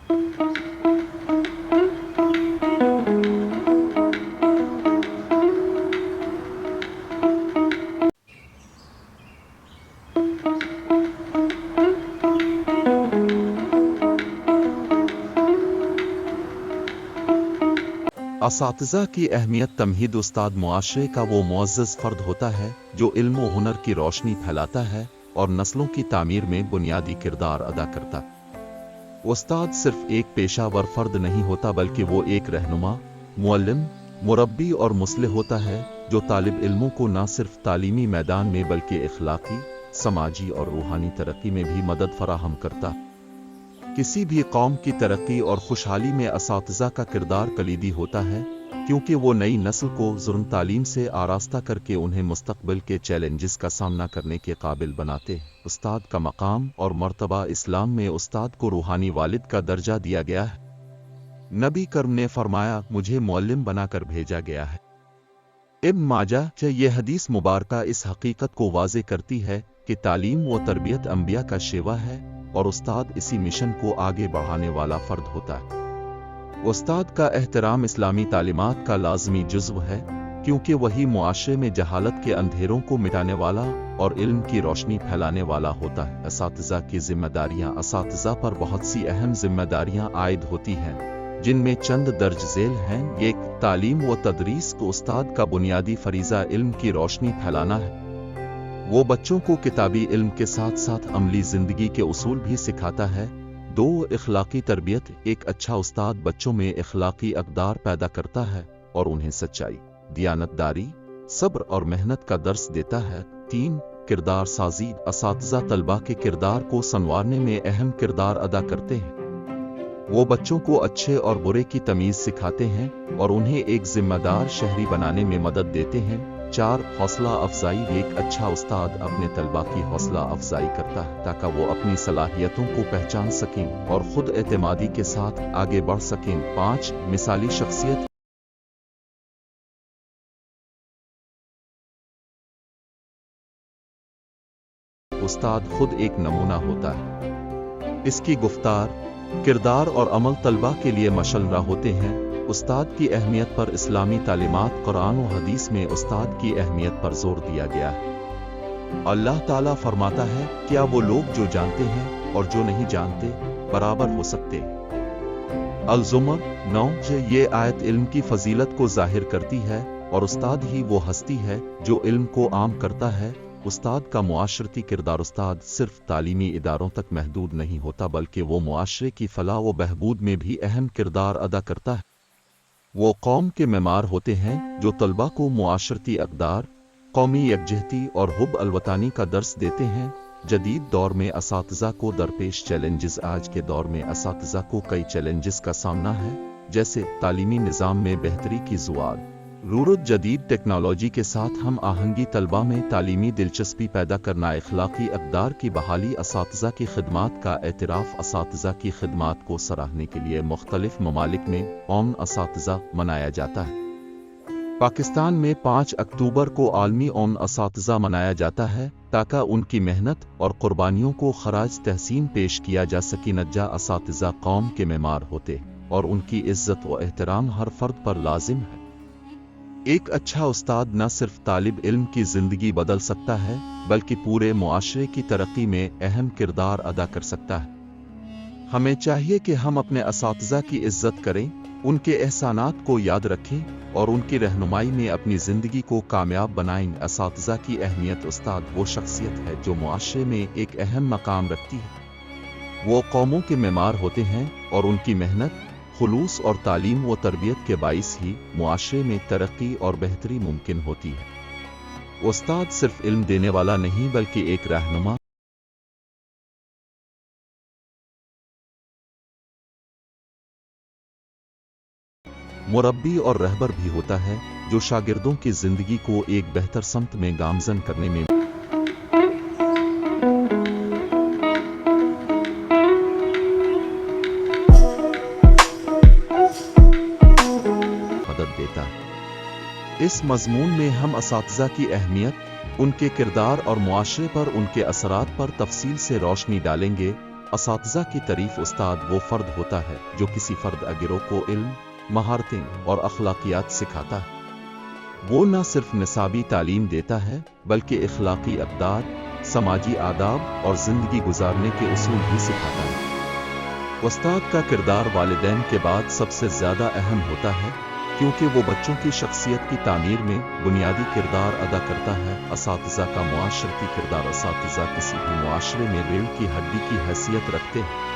असातिज़ा की अहमियत तमहीद उस्ताद मुआशरे का वो मुअज़्ज़ज़ फ़र्द होता है जो इल्म व हुनर की रोशनी फैलाता है और नस्लों की तामीर में बुनियादी किरदार अदा करता है। उस्ताद सिर्फ एक पेशावर फ़र्द नहीं होता बल्कि वो एक रहनुमा, मुअल्लिम, मुरब्बी और मुस्लिह होता है जो तालिब इल्मों को न सिर्फ तालीमी मैदान में बल्कि इखलाकी, समाजी और रूहानी तरक्की में भी मदद फराहम करता। किसी भी कौम की तरक्की और खुशहाली में असातिज़ा का किरदार कलीदी होता है क्योंकि वो नई नस्ल को जुर्म तालीम से आरास्ता करके उन्हें मुस्तक़बिल के चैलेंजेस का सामना करने के काबिल बनाते हैं। उस्ताद का मकाम और मर्तबा इस्लाम में उस्ताद को रूहानी वालिद का दर्जा दिया गया है। नबी करम ने फरमाया, मुझे मुअल्लिम बनाकर भेजा गया है। इब्न माजाह ये हदीस मुबारका इस हकीकत को वाज़े करती है कि तालीम व तरबियत अंबिया का शेवा है और उस्ताद इसी मिशन को आगे बढ़ाने वाला फ़र्द होता है। उस्ताद का एहतराम इस्लामी तालीमात का लाज़मी जुज़्व है क्योंकि वही मुआशरे में जहालत के अंधेरों को मिटाने वाला और इल्म की रोशनी फैलाने वाला होता है। असातिज़ा की जिम्मेदारियां असातिज़ा पर बहुत सी अहम जिम्मेदारियां आयद होती हैं जिनमें चंद दर्ज झेल हैं। एक, तालीम व तदरीस को उस्ताद का बुनियादी फरीज़ा इल्म की रोशनी फैलाना है। वो बच्चों को किताबी इल्म के साथ साथ अमली ज़िंदगी के उसूल भी सिखाता है। 2, इखलाकी तरबियत एक अच्छा उस्ताद बच्चों में इखलाकी अक़दार पैदा करता है और उन्हें सच्चाई, दियानतदारी, सब्र और मेहनत का दर्स देता है। 3, किरदार साज़ी असातिज़ा तलबा के किरदार को संवारने में अहम किरदार अदा करते हैं। वो बच्चों को अच्छे और बुरे की तमीज़ सिखाते हैं और उन्हें एक जिम्मेदार शहरी बनाने में मदद देते हैं। 4, हौसला अफजाई एक अच्छा उस्ताद अपने तलबा की हौसला अफजाई करता है ताकि वो अपनी सलाहियतों को पहचान सकें और खुद एतमादी के साथ आगे बढ़ सकें। 5, मिसाली शख्सियत उस्ताद खुद एक नमूना होता है। इसकी गुफ्तार, किरदार और अमल तलबा के लिए मशअला होते हैं। उस्ताद की अहमियत पर इस्लामी तालीमात कुरान और हदीस में उस्ताद की अहमियत पर जोर दिया गया है। अल्लाह ताला फरमाता है, क्या वो लोग जो जानते हैं और जो नहीं जानते बराबर हो सकते? अल-ज़ुमर 9। ये आयत इल्म की फजीलत को जाहिर करती है और उस्ताद ही वो हस्ती है जो इल्म को आम करता है। उस्ताद का मुआशरती किरदार उस्ताद सिर्फ तालीमी इदारों तक महदूद नहीं होता बल्कि वो मुआशरे की फलाह व बहबूद में भी अहम किरदार अदा करता है। वो कौम के मेमार होते हैं जो तलबा को मुआशरती अक़दार, कौमी यकजहती और हुब अलवतानी का दर्स देते हैं। जदीद दौर में असातिज़ा को दरपेश चैलेंजेस आज के दौर में असातिज़ा को कई चैलेंजेस का सामना है, जैसे तालीमी निज़ाम में बेहतरी की ज़रूरत, जदीद टेक्नोलॉजी के साथ हम आहंगी तलबा में तालीमी दिलचस्पी पैदा करना, इखलाकी अक़दार की बहाली, असातिज़ा की खिदमात का एतराफ़। असातिज़ा की खिदमात को सराहने के लिए मुख्तलिफ ममालिक में कौमी असातिज़ा मनाया जाता है। पाकिस्तान में 5 अक्टूबर को आलमी कौमी असातिज़ा मनाया जाता है ताकि उनकी मेहनत और कुर्बानियों को खराज तहसीन पेश किया जा सके। नज्जा असातिज़ा कौम के मेमार होते और उनकी इज्जत व एहतराम हर फर्द पर लाजिम है। एक अच्छा उस्ताद न सिर्फ तालिब इल्म की जिंदगी बदल सकता है बल्कि पूरे मुआशरे की तरक्की में अहम किरदार अदा कर सकता है। हमें चाहिए कि हम अपने असातिज़ा की इज्जत करें, उनके एहसानात को याद रखें और उनकी रहनुमाई में अपनी जिंदगी को कामयाब बनाएं। असातिज़ा की अहमियत उस्ताद वो शख्सियत है जो मुआशरे में एक अहम मकाम रखती है। वो कौमों के मेमार होते हैं और उनकी मेहनत, खुलूस और तालीम व तरबियत के बाइस ही मुआशरे में तरक्की और बेहतरी मुमकिन होती है। उस्ताद सिर्फ इल्म देने वाला नहीं बल्कि एक रहनुमा, मुरब्बी और रहबर भी होता है जो शागिर्दों की जिंदगी को एक बेहतर समत में गामजन करने में मदद देता है। इस मज़मून में हम असातिज़ा की अहमियत, उनके किरदार और मुआशरे पर उनके असरात पर तफसील से रोशनी डालेंगे। اساتذہ کی تعریف استاد وہ فرد ہوتا ہے جو کسی فرد گروہ کو علم، مہارتیں اور اخلاقیات سکھاتا ہے۔ وہ نہ صرف نصابی تعلیم دیتا ہے بلکہ اخلاقی اقدار، سماجی آداب اور زندگی گزارنے کے اصول بھی سکھاتا ہے۔ استاد کا کردار والدین کے بعد سب سے زیادہ اہم ہوتا ہے کیونکہ وہ بچوں کی شخصیت کی تعمیر میں بنیادی کردار ادا کرتا ہے۔ اساتذہ کا معاشرتی کردار: اساتذہ کسی بھی معاشرے میں ریڑھ کی ہڈی کی حیثیت رکھتے ہیں۔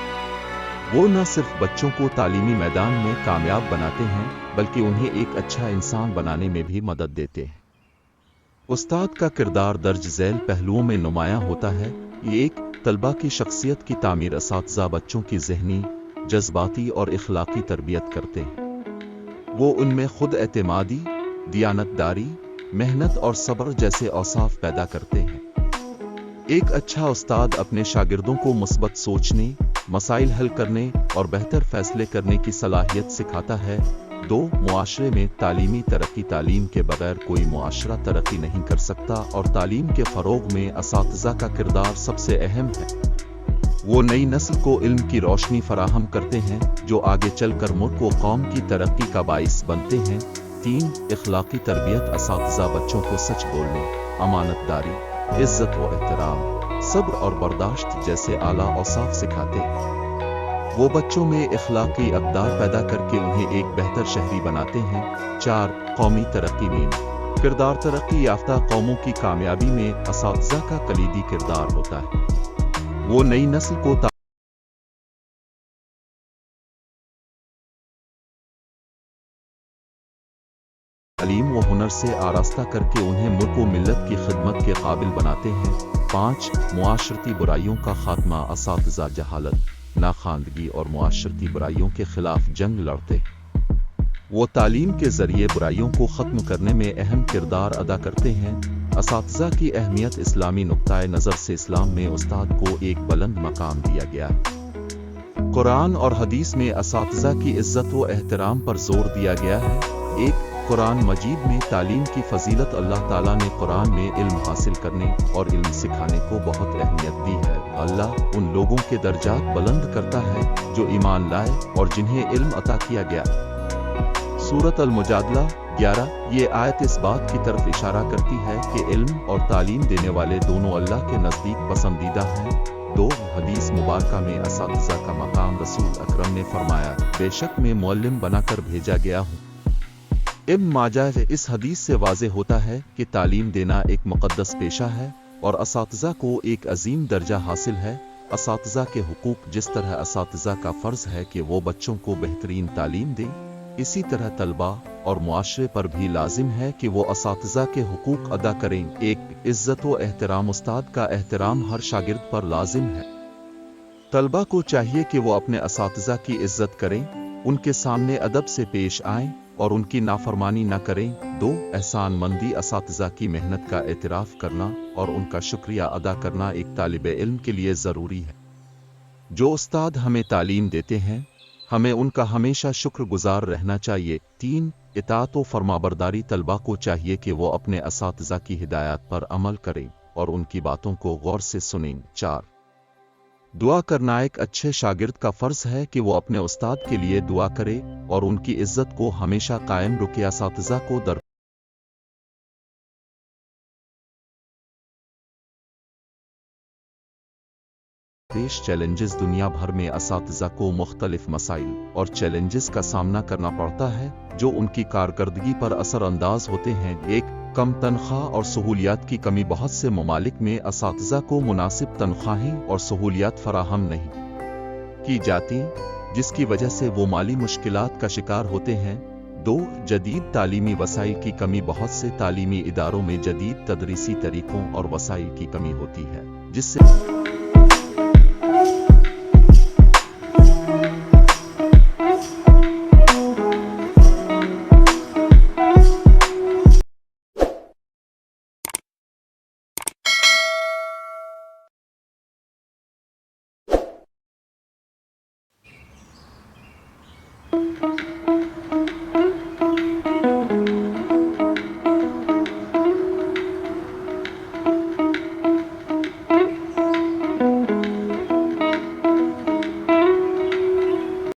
وہ نہ صرف بچوں کو تعلیمی میدان میں کامیاب بناتے ہیں بلکہ انہیں ایک اچھا انسان بنانے میں بھی مدد دیتے ہیں۔ استاد کا کردار درج ذیل پہلوؤں میں نمایاں ہوتا ہے۔ ایک، طلبہ کی شخصیت کی تعمیر: اساتذہ بچوں کی ذہنی، جذباتی اور اخلاقی تربیت کرتے ہیں۔ وہ ان میں خود اعتمادی، دیانتداری، محنت اور صبر جیسے اوصاف پیدا کرتے ہیں۔ ایک اچھا استاد اپنے شاگردوں کو مثبت سوچنے، مسائل حل کرنے اور بہتر فیصلے کرنے کی صلاحیت سکھاتا ہے۔ دو، معاشرے میں تعلیمی ترقی: تعلیم کے بغیر کوئی معاشرہ ترقی نہیں کر سکتا اور تعلیم کے فروغ میں اساتذہ کا کردار سب سے اہم ہے۔ وہ نئی نسل کو علم کی روشنی فراہم کرتے ہیں جو آگے چل کر ملک و قوم کی ترقی کا باعث بنتے ہیں۔ تین، اخلاقی تربیت: اساتذہ بچوں کو سچ بولنے، امانت داری، عزت و احترام، صبر اور برداشت جیسے اعلیٰ اوصاف سکھاتے ہیں۔ وہ بچوں میں اخلاقی اقدار پیدا کر کے انہیں ایک بہتر شہری بناتے ہیں۔ چار، قومی ترقی میں کردار: ترقی یافتہ قوموں کی کامیابی میں اساتذہ کا کلیدی کردار ہوتا ہے۔ وہ نئی نسل کو تعلیم و ہنر سے آراستہ کر کے انہیں ملک و ملت کی خدمت کے قابل بناتے ہیں۔ پانچ، معاشرتی برائیوں کا خاتمہ: اساتذہ جہالت، ناخواندگی اور معاشرتی برائیوں کے خلاف جنگ لڑتے ہیں۔ وہ تعلیم کے ذریعے برائیوں کو ختم کرنے میں اہم کردار ادا کرتے ہیں۔ اساتذہ کی اہمیت: اسلامی نقطۂ نظر سے اسلام میں استاد کو ایک بلند مقام دیا گیا ہے۔ قرآن اور حدیث میں اساتذہ کی عزت و احترام پر زور دیا گیا ہے۔ ایک، قرآن مجید میں تعلیم کی فضیلت: اللہ تعالیٰ نے قرآن میں علم حاصل کرنے اور علم سکھانے کو بہت اہمیت دی ہے۔ اللہ ان لوگوں کے درجات بلند کرتا ہے جو ایمان لائے اور جنہیں علم عطا کیا گیا۔ سورۃ المجادلہ 11۔ یہ آیت اس بات کی طرف اشارہ کرتی ہے کہ علم اور تعلیم دینے والے دونوں اللہ کے نزدیک پسندیدہ ہیں۔ دو، حدیث مبارکہ میں اساتذہ کا مقام: رسول اکرم نے فرمایا، بے شک میں معلم بنا کر بھیجا گیا ہوں۔ ابن ماجہ۔ اس حدیث سے واضح ہوتا ہے کہ تعلیم دینا ایک مقدس پیشہ ہے اور اساتذہ کو ایک عظیم درجہ حاصل ہے۔ اساتذہ کے حقوق: جس طرح اساتذہ کا فرض ہے کہ وہ بچوں کو بہترین تعلیم دیں، اسی طرح طلبہ اور معاشرے پر بھی لازم ہے کہ وہ اساتذہ کے حقوق ادا کریں۔ ایک، عزت و احترام: استاد کا احترام ہر شاگرد پر لازم ہے۔ طلبہ کو چاہیے کہ وہ اپنے اساتذہ کی عزت کریں، ان کے سامنے ادب سے پیش آئیں اور ان کی نافرمانی نہ کریں۔ دو، احسان مندی: اساتذہ کی محنت کا اعتراف کرنا اور ان کا شکریہ ادا کرنا ایک طالب علم کے لیے ضروری ہے۔ جو استاد ہمیں تعلیم دیتے ہیں، ہمیں ان کا ہمیشہ شکر گزار رہنا چاہیے۔ تین، اطاعت و فرمانبرداری: طلبہ کو چاہیے کہ وہ اپنے اساتذہ کی ہدایات پر عمل کریں اور ان کی باتوں کو غور سے سنیں۔ چار، دعا کرنا: ایک اچھے شاگرد کا فرض ہے کہ وہ اپنے استاد کے لیے دعا کرے اور ان کی عزت کو ہمیشہ قائم رکھے۔ اساتذہ کو پیش چیلنجز: دنیا بھر میں اساتذہ کو مختلف مسائل اور چیلنجز کا سامنا کرنا پڑتا ہے جو ان کی کارکردگی پر اثر انداز ہوتے ہیں۔ ایک، کم تنخواہ اور سہولیات کی کمی: بہت سے ممالک میں اساتذہ کو مناسب تنخواہیں اور سہولیات فراہم نہیں کی جاتی، جس کی وجہ سے وہ مالی مشکلات کا شکار ہوتے ہیں۔ دو، جدید تعلیمی وسائل کی کمی: بہت سے تعلیمی اداروں میں جدید تدریسی طریقوں اور وسائل کی کمی ہوتی ہے، جس سے